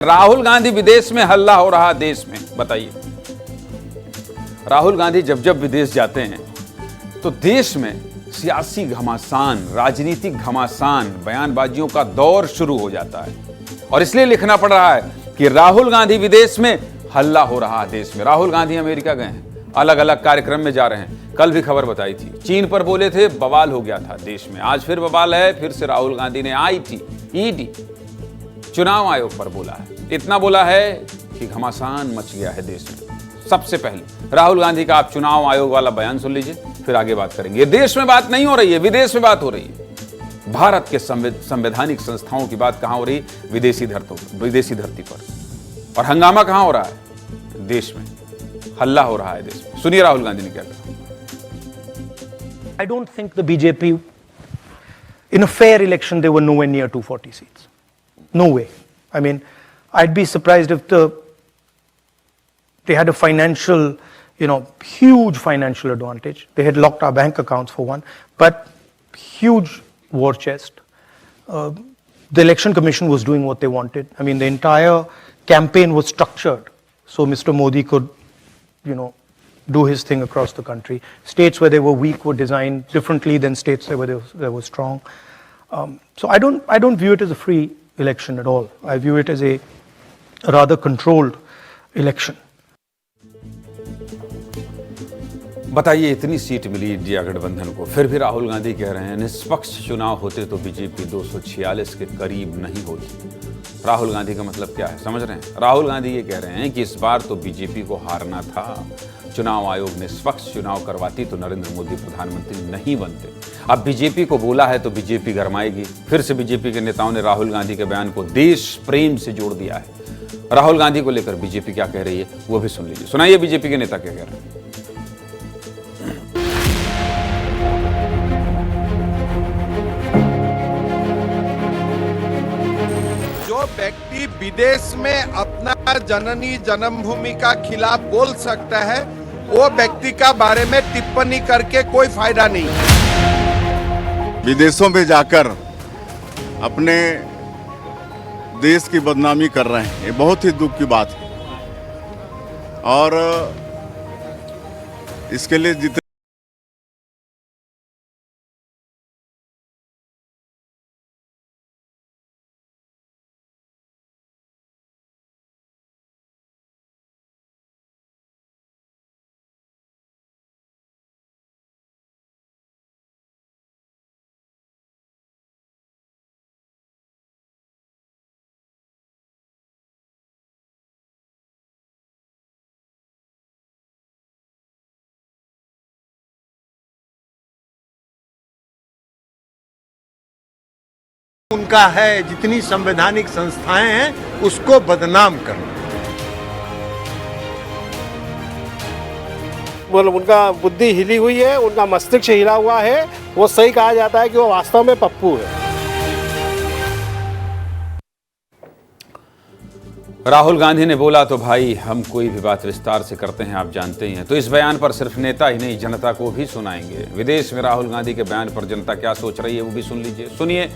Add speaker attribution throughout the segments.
Speaker 1: राहुल गांधी विदेश में, हल्ला हो रहा देश में। बताइए, राहुल गांधी जब जब विदेश जाते हैं तो देश में सियासी घमासान, राजनीतिक घमासान, बयानबाजियों का दौर शुरू हो जाता है और इसलिए लिखना पड़ रहा है कि राहुल गांधी विदेश में, हल्ला हो रहा है देश में। राहुल गांधी अमेरिका गए हैं, अलग अलग कार्यक्रम में जा रहे हैं। कल भी खबर बताई थी, चीन पर बोले थे, बवाल हो गया था देश में। आज फिर बवाल है, फिर से राहुल गांधी ने IT, ED, चुनाव आयोग पर बोला है। इतना बोला है कि घमासान मच गया है देश में। सबसे पहले राहुल गांधी का आप चुनाव आयोग वाला बयान सुन लीजिए, फिर आगे बात करेंगे। देश में बात नहीं हो रही है, विदेश में बात हो रही है। भारत के संवैधानिक संस्थाओं की बात कहां हो रही? विदेशी धरती पर। और हंगामा कहां हो रहा है? देश में। हल्ला हो रहा है देश में। सुनिए राहुल गांधी ने क्या कहा।
Speaker 2: I don't think the BJP, in a fair election, they were nowhere near 240 seats. No way. I mean, I'd be surprised if they had a financial, huge financial advantage. They had locked our bank accounts for one, but huge war chest. The election commission was doing what they wanted. I mean, the entire campaign was structured so Mr. Modi could, do his thing across the country. States where they were weak were designed differently than states where they were strong. So I don't view it as a free election at all. I view it as a rather controlled election.
Speaker 1: बताइए, इतनी seat मिली India गठबंधन को, फिर भी राहुल गांधी कह रहे हैं निष्पक्ष चुनाव होते तो बीजेपी 246 के करीब नहीं होती। राहुल गांधी का मतलब क्या है, समझ रहे हैं? राहुल गांधी ये कह रहे हैं कि इस बार तो बीजेपी को हारना था। चुनाव आयोग निष्पक्ष चुनाव करवाती तो नरेंद्र मोदी प्रधानमंत्री नहीं बनते। अब बीजेपी को बोला है तो बीजेपी गरमाएगी। फिर से बीजेपी के नेताओं ने राहुल गांधी के बयान को देश प्रेम से जोड़ दिया है। राहुल गांधी को लेकर बीजेपी क्या कह रही है वो भी सुन लीजिए। सुनाइए बीजेपी के नेता क्या कह रहे हैं।
Speaker 3: जो व्यक्ति विदेश में अपना जननी जन्मभूमि का खिलाफ बोल सकता है, वो व्यक्ति का बारे में टिप्पणी करके कोई फायदा नहीं।
Speaker 4: विदेशों में जाकर अपने देश की बदनामी कर रहे हैं, ये बहुत ही दुख की बात है। और इसके लिए जितने
Speaker 5: उनका है, जितनी संवैधानिक संस्थाएं हैं उसको बदनाम करना।
Speaker 6: मतलब उनका बुद्धि हिली हुई है, उनका मस्तिष्क हिला हुआ है। वो सही कहा जाता है कि वो वास्तव में पप्पू है।
Speaker 1: राहुल गांधी ने बोला तो भाई हम कोई भी बात विस्तार से करते हैं, आप जानते ही हैं। तो इस बयान पर सिर्फ नेता ही नहीं, जनता को भी सुनाएंगे। विदेश में राहुल गांधी के बयान पर जनता क्या सोच रही है वो भी सुन लीजिए। सुनिए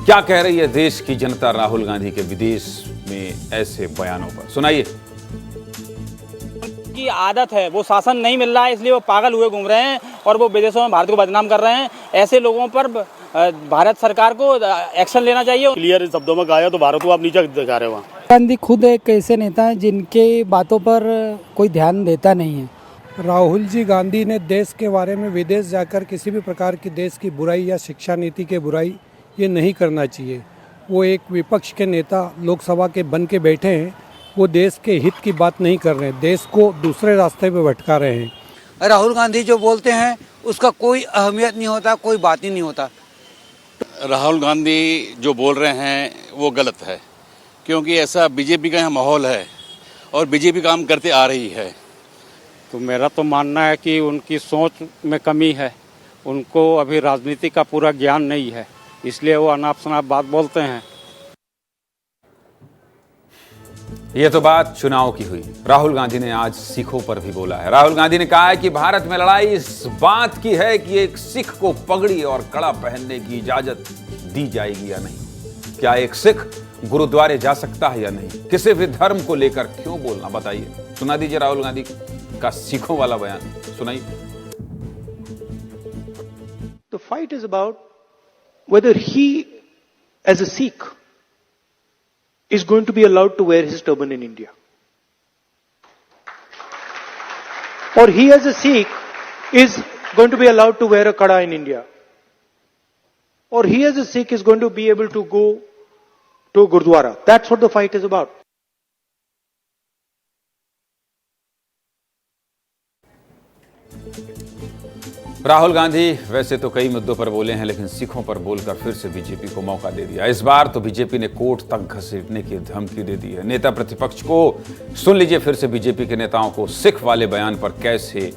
Speaker 1: क्या कह रही है देश की जनता राहुल गांधी के विदेश में ऐसे बयानों पर। सुनाइए।
Speaker 7: की आदत है, वो शासन नहीं मिल रहा है इसलिए वो पागल हुए घूम रहे हैं और वो विदेशों में भारत को बदनाम कर रहे हैं। ऐसे लोगों पर भारत सरकार को एक्शन लेना चाहिए।
Speaker 6: क्लियर शब्दों में कहा तो भारत को आप नीचे दिखा रहे हो।
Speaker 8: गांधी खुद एक ऐसे नेता हैं जिनके बातों पर कोई ध्यान देता नहीं है।
Speaker 9: राहुल जी गांधी ने देश के बारे में विदेश जाकर किसी भी प्रकार की देश की बुराई या शिक्षा नीति के बुराई ये नहीं करना चाहिए। वो एक विपक्ष के नेता लोकसभा के बन के बैठे हैं, वो देश के हित की बात नहीं कर रहे हैं, देश को दूसरे रास्ते पे भटका रहे हैं।
Speaker 10: राहुल गांधी जो बोलते हैं उसका कोई अहमियत नहीं होता, कोई बात ही नहीं होता।
Speaker 11: राहुल गांधी जो बोल रहे हैं वो गलत है, क्योंकि ऐसा बीजेपी का यहाँ माहौल है और बीजेपी काम करते आ रही है।
Speaker 12: तो मेरा तो मानना है कि उनकी सोच में कमी है, उनको अभी राजनीति का पूरा ज्ञान नहीं है, इसलिए वो अनाप शनाप बात बोलते हैं।
Speaker 1: यह तो बात चुनाव की हुई। राहुल गांधी ने आज सिखों पर भी बोला है। राहुल गांधी ने कहा है कि भारत में लड़ाई इस बात की है कि एक सिख को पगड़ी और कड़ा पहनने की इजाजत दी जाएगी या नहीं। क्या एक सिख गुरुद्वारे जा सकता है या नहीं? किसी भी धर्म को लेकर क्यों बोलना, बताइए। सुना दीजिए राहुल गांधी का सिखों वाला बयान, सुनाइए।
Speaker 2: The fight is about whether he, as a Sikh, is going to be allowed to wear his turban in India. Or he, as a Sikh, is going to be allowed to wear a kada in India. Or he, as a Sikh, is going to be able to go to Gurdwara. That's what the fight is about.
Speaker 1: Rahul Gandhi वैसे तो कई मुद्दों पर बोले हैं, लेकिन सिखों पर बोलकर फिर से बीजेपी को मौका दे दिया। इस बार तो बीजेपी ने कोर्ट तक घसीटने की धमकी दे दी है। नेता प्रतिपक्ष को सुन लीजिए फिर से बीजेपी के नेताओं को सिख वाले बयान पर कैसे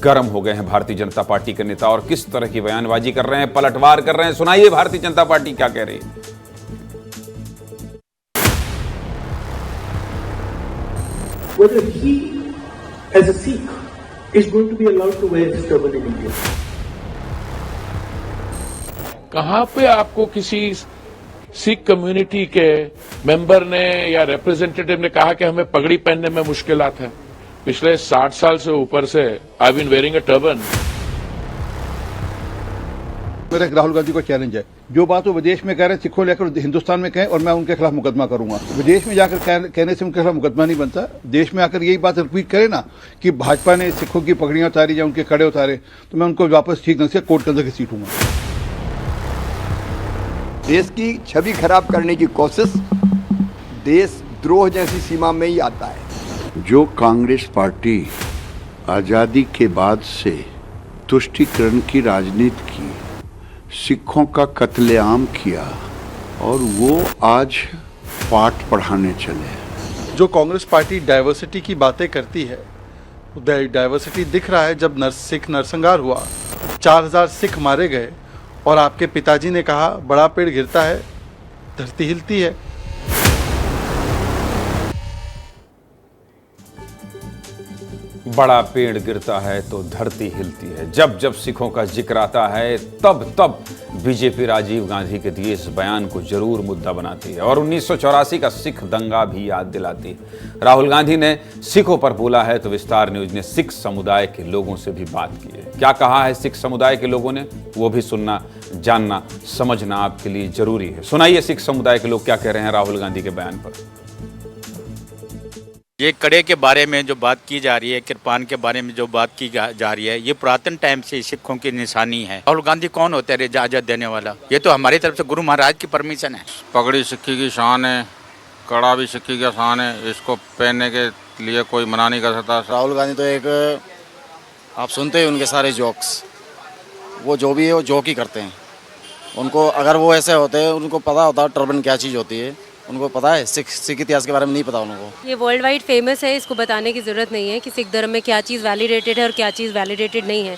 Speaker 1: गर्म हो गए हैं भारतीय जनता पार्टी के नेता और किस तरह की बयानबाजी कर रहे हैं, पलटवार कर रहे हैं। सुनाइए भारतीय जनता पार्टी क्या कह रही है।
Speaker 2: Whether he, as a Sikh, is going to be allowed to wear his turban in India.
Speaker 13: कहां पे आपको किसी सिख कम्युनिटी के मेंबर ने या रिप्रेजेंटेटिव ने कहा कि हमें पगड़ी पहनने में मुश्किलात है? पिछले 60 साल से ऊपर से I been wearing a turban.
Speaker 14: मेरा राहुल गांधी को चैलेंज है, जो बात वो विदेश में कह रहे हैं सिखों लेकर हिंदुस्तान में कहें और मैं उनके खिलाफ मुकदमा करूंगा। विदेश में जाकर कहने से उनके खिलाफ मुकदमा नहीं बनता। देश में आकर यही बात रिपीट करे ना कि भाजपा ने सिखों की पगड़ियां उतारी या उनके कड़े उतारे, तो मैं उनको वापस ठीक ढंग से कोर्ट के अंदर घसीटूंगा।
Speaker 15: देश की छवि खराब करने की कोशिश देशद्रोह जैसी सीमा में ही आता है।
Speaker 16: जो कांग्रेस पार्टी आजादी के बाद से तुष्टीकरण की राजनीति की, सिखों का कत्लेआम किया और वो आज पाठ पढ़ाने चले।
Speaker 17: जो कांग्रेस पार्टी डाइवर्सिटी की बातें करती है, डाइवर्सिटी दिख रहा है। जब सिख नरसंहार हुआ, 4000 सिख मारे गए और आपके पिताजी ने कहा बड़ा पेड़ गिरता है धरती हिलती है।
Speaker 1: बड़ा पेड़ गिरता है तो धरती हिलती है। जब जब सिखों का जिक्र आता है तब तब बीजेपी राजीव गांधी के दिए इस बयान को जरूर मुद्दा बनाती है और 1984 का सिख दंगा भी याद दिलाती है। राहुल गांधी ने सिखों पर बोला है तो विस्तार न्यूज ने सिख समुदाय के लोगों से भी बात की है। क्या कहा है सिख समुदाय के लोगों ने, वो भी सुनना, जानना, समझना आपके लिए जरूरी है। सुनाइए सिख समुदाय के लोग क्या कह रहे हैं राहुल गांधी के बयान पर।
Speaker 18: ये कड़े के बारे में जो बात की जा रही है, कृपान के बारे में जो बात की जा रही है, ये पुरातन टाइम से सिखों की निशानी है। राहुल गांधी कौन होते हैं इजाजत देने वाला? ये तो हमारी तरफ से गुरु महाराज की परमिशन है।
Speaker 19: पगड़ी सिक्की की शान है, कड़ा भी सिक्की का शान है, इसको पहनने के लिए कोई मना नहीं कर सकता।
Speaker 20: राहुल गांधी तो एक, आप सुनते हैं उनके सारे जोक्स, वो जो भी है वो जोक ही करते हैं। उनको अगर वो ऐसे होते हैं, उनको पता होता टर्बन क्या चीज़ होती है, उनको पता है। सिख इतिहास के बारे में नहीं पता उनको।
Speaker 21: ये वर्ल्ड वाइड फेमस है, इसको बताने की जरूरत नहीं है कि सिख धर्म में क्या चीज़ वैलिडेटेड है और क्या चीज़ वैलिडेटेड नहीं है।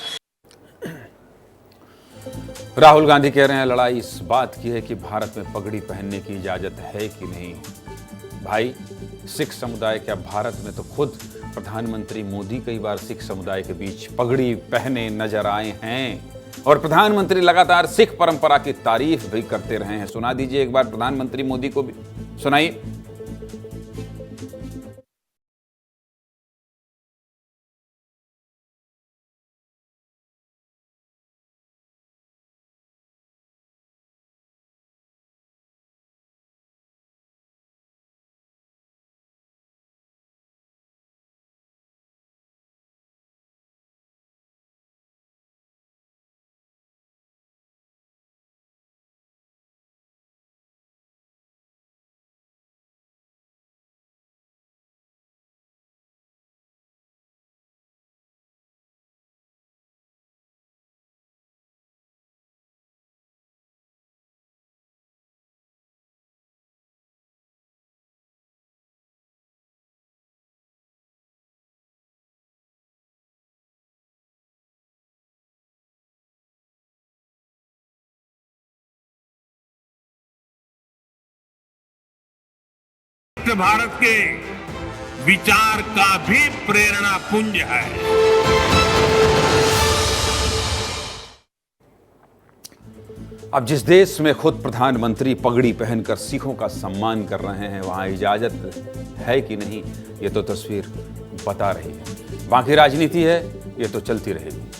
Speaker 1: राहुल गांधी कह रहे हैं लड़ाई इस बात की है कि भारत में पगड़ी पहनने की इजाजत है कि नहीं। भाई, सिख समुदाय क्या भारत में तो खुद प्रधानमंत्री मोदी कई बार सिख समुदाय के बीच पगड़ी पहने नजर आए हैं और प्रधानमंत्री लगातार सिख परंपरा की तारीफ भी करते रहे हैं। सुना दीजिए एक बार प्रधानमंत्री मोदी को भी, सुनाइए।
Speaker 22: भारत के विचार का भी प्रेरणा पुंज है।
Speaker 1: अब जिस देश में खुद प्रधानमंत्री पगड़ी पहनकर सिखों का सम्मान कर रहे हैं, वहां इजाजत है कि नहीं, ये तो तस्वीर बता रही है। बाकी राजनीति है, ये तो चलती रहेगी।